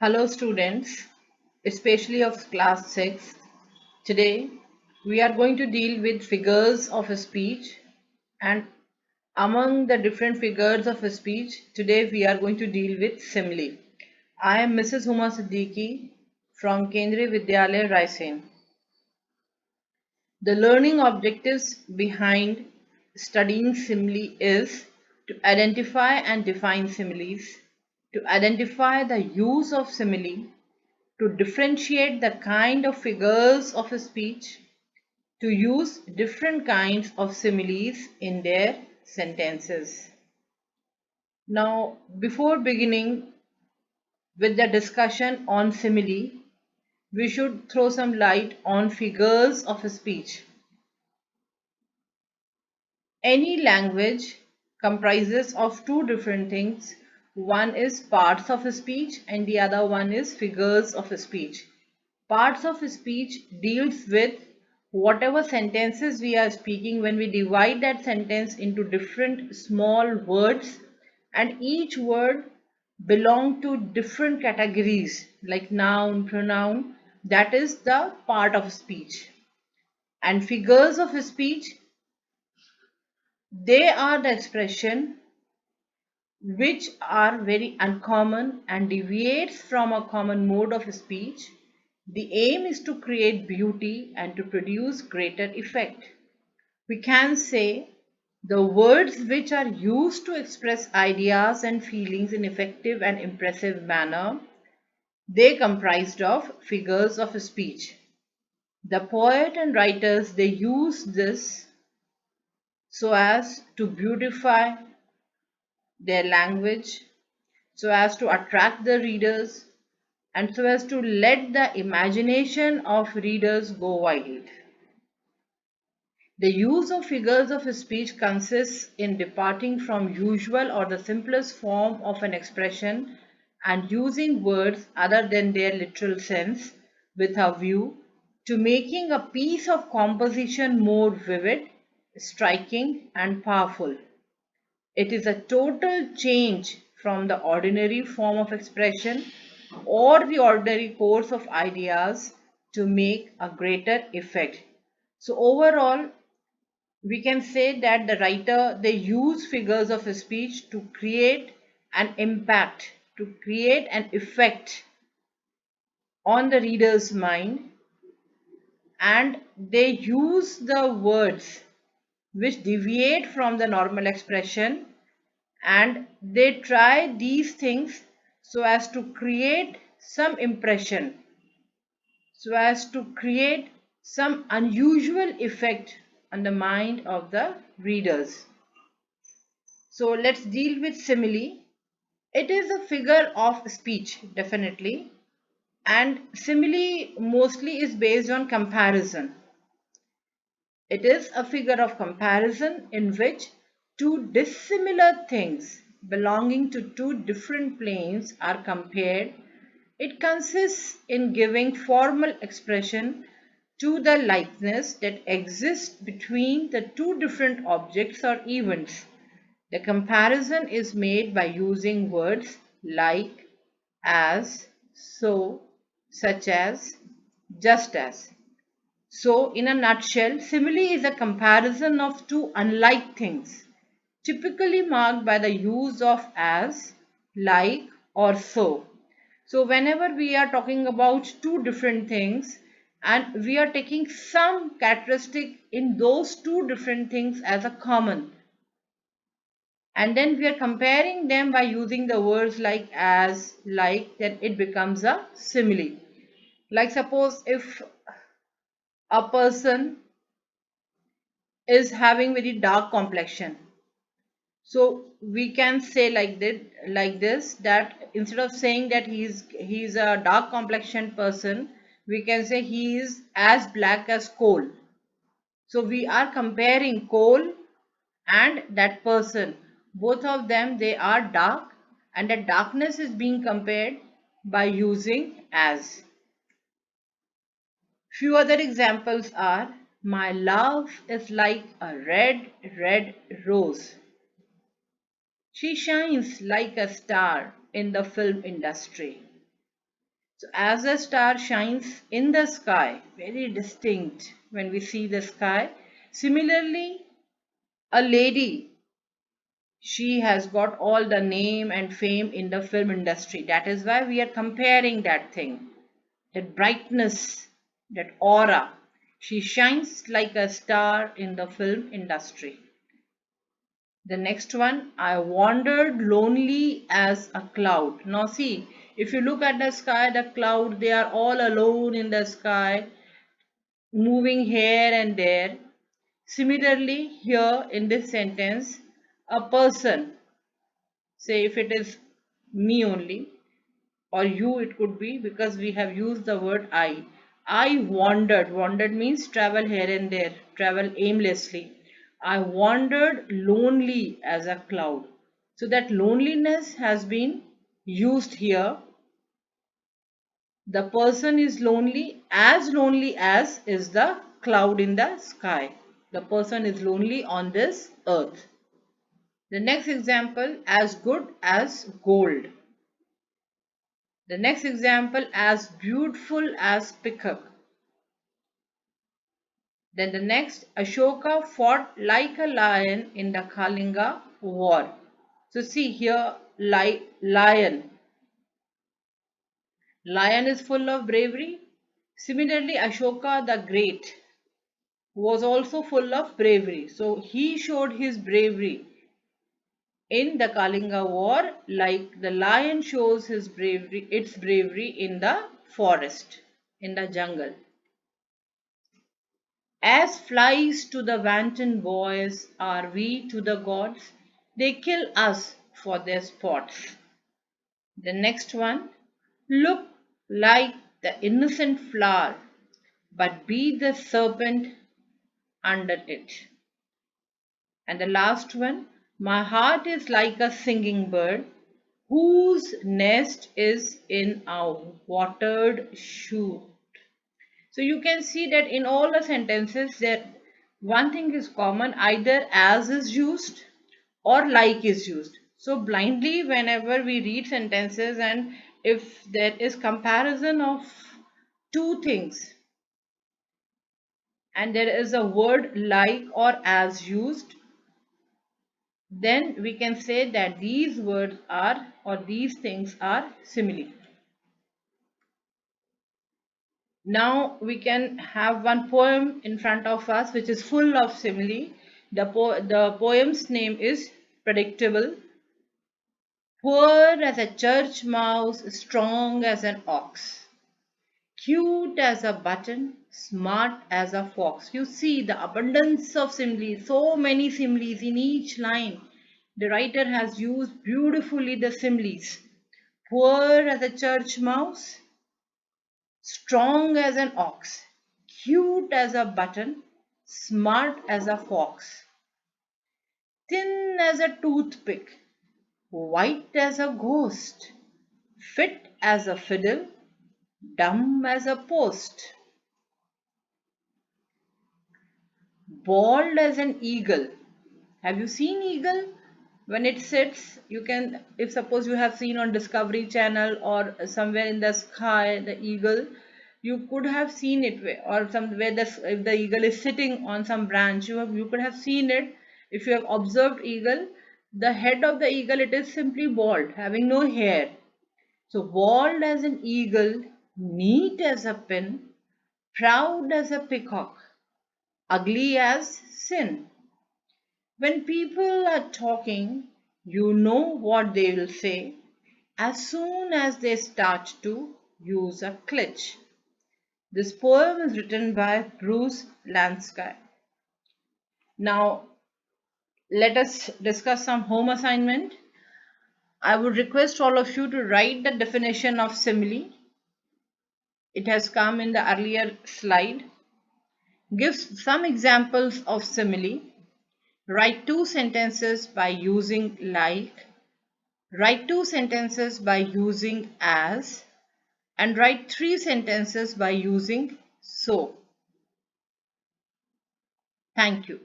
Hello students, especially of class 6. Today we are going to deal with figures of a speech, and among the different figures of a speech, today we are going to deal with simile. I am Mrs. Huma Siddiqui from Kendriya Vidyalaya Raisen. The learning objectives behind studying simile is to identify and define similes, to identify the use of simile, to differentiate the kind of figures of a speech, to use different kinds of similes in their sentences. Now, before beginning with the discussion on simile, we should throw some light on figures of a speech. Any language comprises of two different things. One is parts of a speech and the other one is figures of a speech. Parts of a speech deals with whatever sentences we are speaking. When we divide that sentence into different small words, and each word belong to different categories like noun, pronoun, that is the part of speech. And figures of speech, they are the expression which are very uncommon and deviates from a common mode of speech. The aim is to create beauty and to produce greater effect. We can say the words which are used to express ideas and feelings in effective and impressive manner, they comprised of figures of speech. The poet and writers, they use this so as to beautify their language, so as to attract the readers, and so as to let the imagination of readers go wild. The use of figures of speech consists in departing from usual or the simplest form of an expression and using words other than their literal sense with a view to making a piece of composition more vivid, striking, and powerful. It is a total change from the ordinary form of expression or the ordinary course of ideas to make a greater effect. So overall, we can say that the writer, they use figures of speech to create an impact, to create an effect on the reader's mind, and they use the words which deviate from the normal expression, and they try these things so as to create some impression, so as to create some unusual effect on the mind of the readers. So let's deal with simile. It is a figure of speech, definitely, and simile mostly is based on comparison. It is a figure of comparison in which two dissimilar things belonging to two different planes are compared. It consists in giving formal expression to the likeness that exists between the two different objects or events. The comparison is made by using words like, as, so, such as, just as. So, in a nutshell, simile is a comparison of two unlike things, typically marked by the use of as, like, or so. So, whenever we are talking about two different things and we are taking some characteristic in those two different things as a common, and then we are comparing them by using the words like as, like, then it becomes a simile. Like suppose if a person is having very dark complexion, so we can say like this, that instead of saying that he's a dark complexion person, we can say he is as black as coal. So we are comparing coal and that person, both of them, they are dark, and that darkness is being compared by using as. Few other examples are, my love is like a red, red rose. She shines like a star in the film industry. So as a star shines in the sky, very distinct when we see the sky. Similarly, a lady, she has got all the name and fame in the film industry. That is why we are comparing that thing, that brightness, that aura. She shines like a star in the film industry. The next one, I wandered lonely as a cloud. Now see, if you look at the sky, the cloud, they are all alone in the sky, moving here and there. Similarly, here in this sentence, a person, say if it is me only, or you it could be, because we have used the word I wandered. Wandered means travel here and there, travel aimlessly. I wandered lonely as a cloud. So that loneliness has been used here. The person is lonely as is the cloud in the sky. The person is lonely on this earth. The next example, as good as gold. The next example, as beautiful as peacock. Then the next, Ashoka fought like a lion in the Kalinga war. So see here, lion. Lion is full of bravery. Similarly, Ashoka the Great was also full of bravery. So he showed his bravery in the Kalinga war like the lion shows its bravery in the forest, in the jungle. As flies to the wanton boys are we to the gods, they kill us for their spots. The next one, look like the innocent flower, but be the serpent under it. And the last one, my heart is like a singing bird, whose nest is in a watered shoot. So you can see that in all the sentences there one thing is common, either as is used or like is used. So blindly whenever we read sentences and if there is comparison of two things and there is a word like or as used, then we can say that these words are or these things are simile. Now we can have one poem in front of us which is full of simile. The poem's name is Predictable. Poor as a church mouse, strong as an ox, cute as a button, smart as a fox. You see the abundance of similes, so many similes in each line. The writer has used beautifully the similes. Poor as a church mouse, strong as an ox, cute as a button, smart as a fox, thin as a toothpick, white as a ghost, fit as a fiddle, dumb as a post, bald as an eagle. Have you seen eagle? When it sits, you can, if suppose you have seen on Discovery Channel or somewhere in the sky, the eagle, you could have seen it or somewhere if the eagle is sitting on some branch, you could have seen it. If you have observed eagle, the head of the eagle, it is simply bald, having no hair. So bald as an eagle, neat as a pin, proud as a peacock, ugly as sin. When people are talking, you know what they will say as soon as they start to use a glitch. This poem is written by Bruce Lansky. Now, let us discuss some home assignment. I would request all of you to write the definition of simile. It has come in the earlier slide. Give some examples of simile. Write two sentences by using like. Write two sentences by using as. And write three sentences by using so. Thank you.